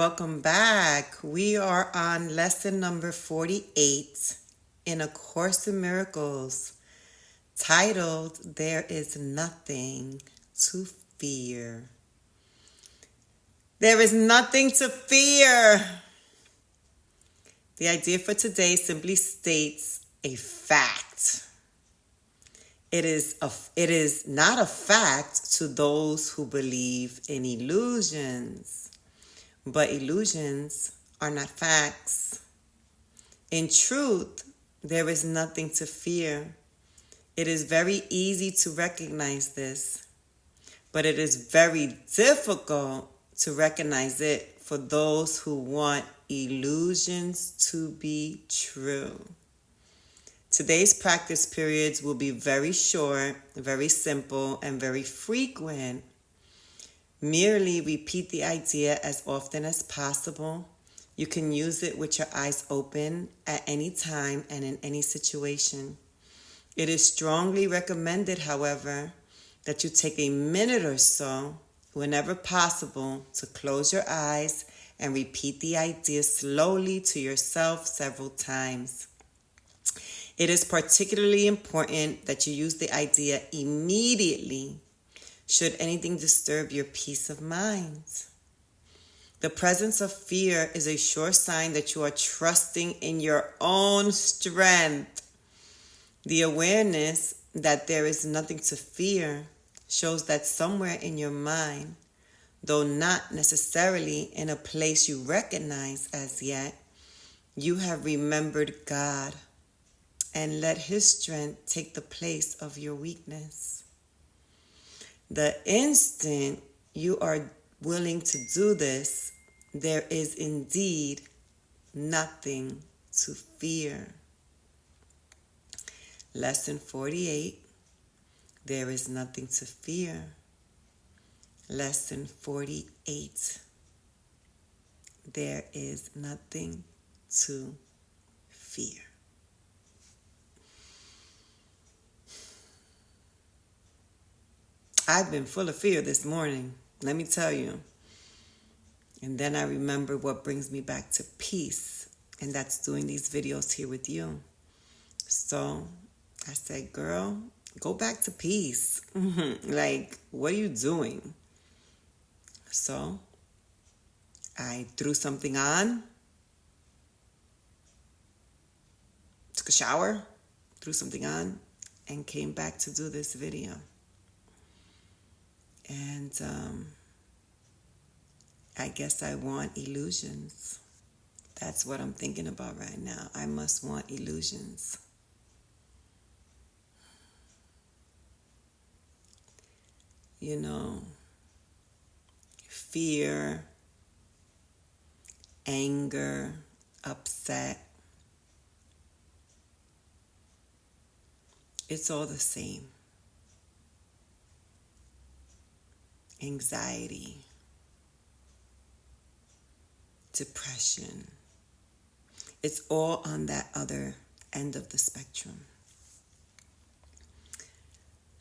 welcome back. We are on lesson number 48 in A Course in Miracles, titled, There is Nothing to Fear. There is nothing to fear. The idea for today simply states a fact. It is not a fact to those who believe in illusions, but illusions are not facts. In truth, there is nothing to fear. It is very easy to recognize this, but it is very difficult to recognize it for those who want illusions to be true. Today's practice periods will be very short, very simple, and very frequent. Merely repeat the idea as often as possible. You can use it with your eyes open at any time and in any situation. It is strongly recommended, however, that you take a minute or so, whenever possible, to close your eyes and repeat the idea slowly to yourself several times. It is particularly important that you use the idea immediately should anything disturb your peace of mind. The presence of fear is a sure sign that you are trusting in your own strength. The awareness that there is nothing to fear shows that somewhere in your mind, though not necessarily in a place you recognize as yet, you have remembered God and let His strength take the place of your weakness. The instant you are willing to do this, there is indeed nothing to fear. Lesson 48, there is nothing to fear. Lesson 48, there is nothing to fear. I've been full of fear this morning, let me tell you. And then I remember what brings me back to peace, and that's doing these videos here with you. So I said, girl, go back to peace. Like, what are you doing? So I threw something on, took a shower, threw something on, and came back to do this video. And I guess I want illusions. That's what I'm thinking about right now. I must want illusions. You know, fear, anger, upset. It's all the same. Anxiety, depression. It's all on that other end of the spectrum.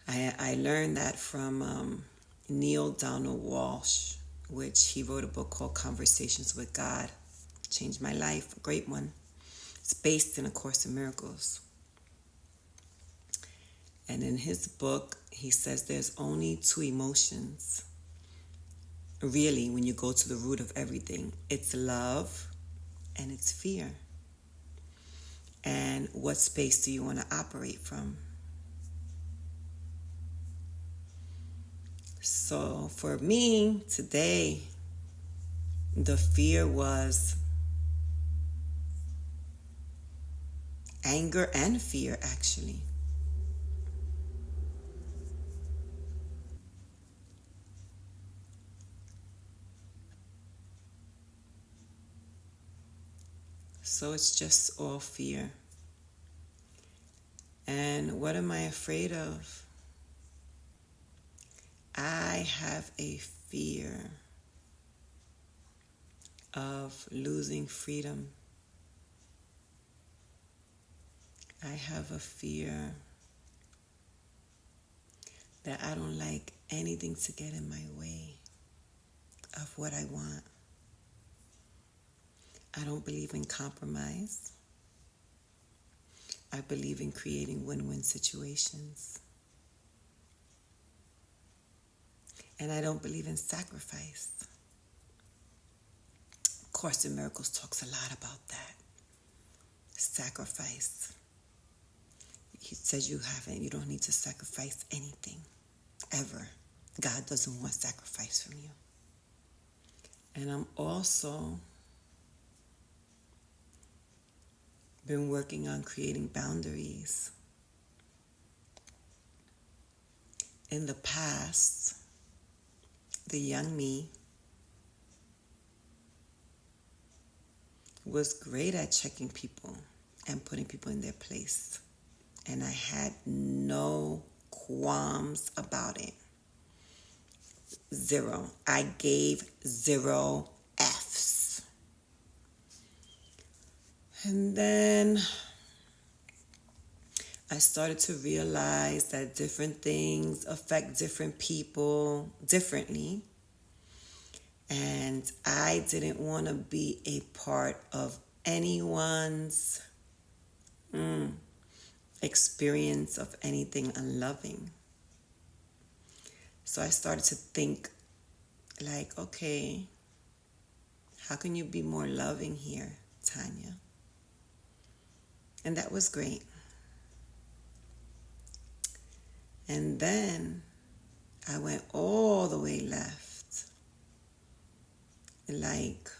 I learned that from Neil Donald Walsh, which he wrote a book called Conversations with God. Changed my life, a great one. It's based in A Course in Miracles. And in his book, he says there's only two emotions. Really, when you go to the root of everything, it's love and it's fear. And what space do you want to operate from? So for me today, the fear was anger and fear, actually. So it's just all fear. And what am I afraid of? I have a fear of losing freedom. I have a fear that I don't like anything to get in my way of what I want. I don't believe in compromise. I believe in creating win-win situations. And I don't believe in sacrifice. Course in Miracles talks a lot about that. Sacrifice. He says you don't need to sacrifice anything, ever. God doesn't want sacrifice from you. And I'm also been working on creating boundaries. In the past, the young me was great at checking people and putting people in their place. And I had no qualms about it. Zero. I gave 0 Fs. And then I started to realize that different things affect different people differently. And I didn't want to be a part of anyone's experience of anything unloving. So I started to think, like, okay, how can you be more loving here, Tanya? And that was great. And then I went all the way left. Like,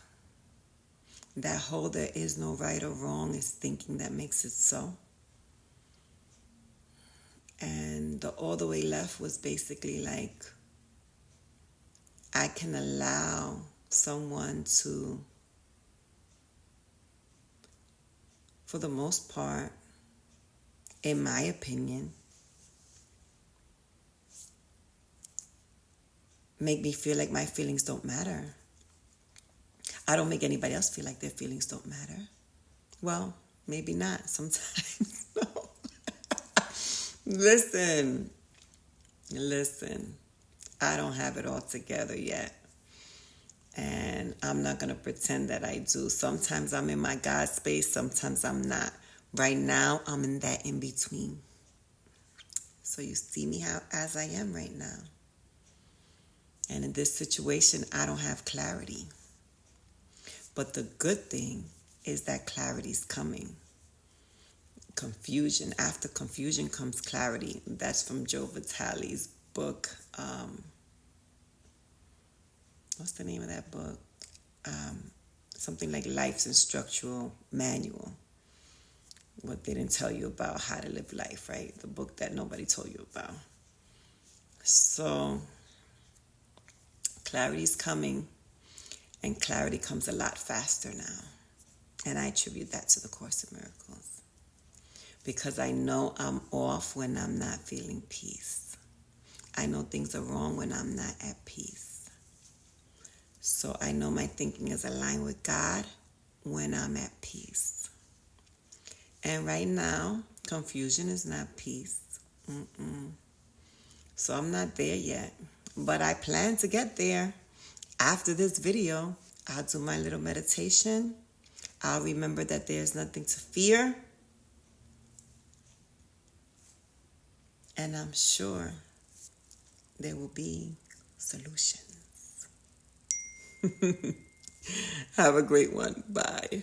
that whole there is no right or wrong is thinking that makes it so. And the all the way left was basically like, I can allow someone to, for the most part, in my opinion, make me feel like my feelings don't matter. I don't make anybody else feel like their feelings don't matter. Well, maybe not. Sometimes, no. Listen. I don't have it all together yet. And I'm not going to pretend that I do. Sometimes I'm in my God space. Sometimes I'm not. Right now, I'm in that in between. So you see me as I am right now. And in this situation, I don't have clarity. But the good thing is that clarity is coming. Confusion. After confusion comes clarity. That's from Joe Vitale's book. What's the name of that book? Something like Life's Instructional Manual. What they didn't tell you about how to live life, right? The book that nobody told you about. So, clarity is coming. And clarity comes a lot faster now. And I attribute that to the Course in Miracles. Because I know I'm off when I'm not feeling peace. I know things are wrong when I'm not at peace. So I know my thinking is aligned with God when I'm at peace. And right now, confusion is not peace. So I'm not there yet. But I plan to get there. After this video, I'll do my little meditation. I'll remember that there's nothing to fear. And I'm sure there will be solutions. Have a great one. Bye.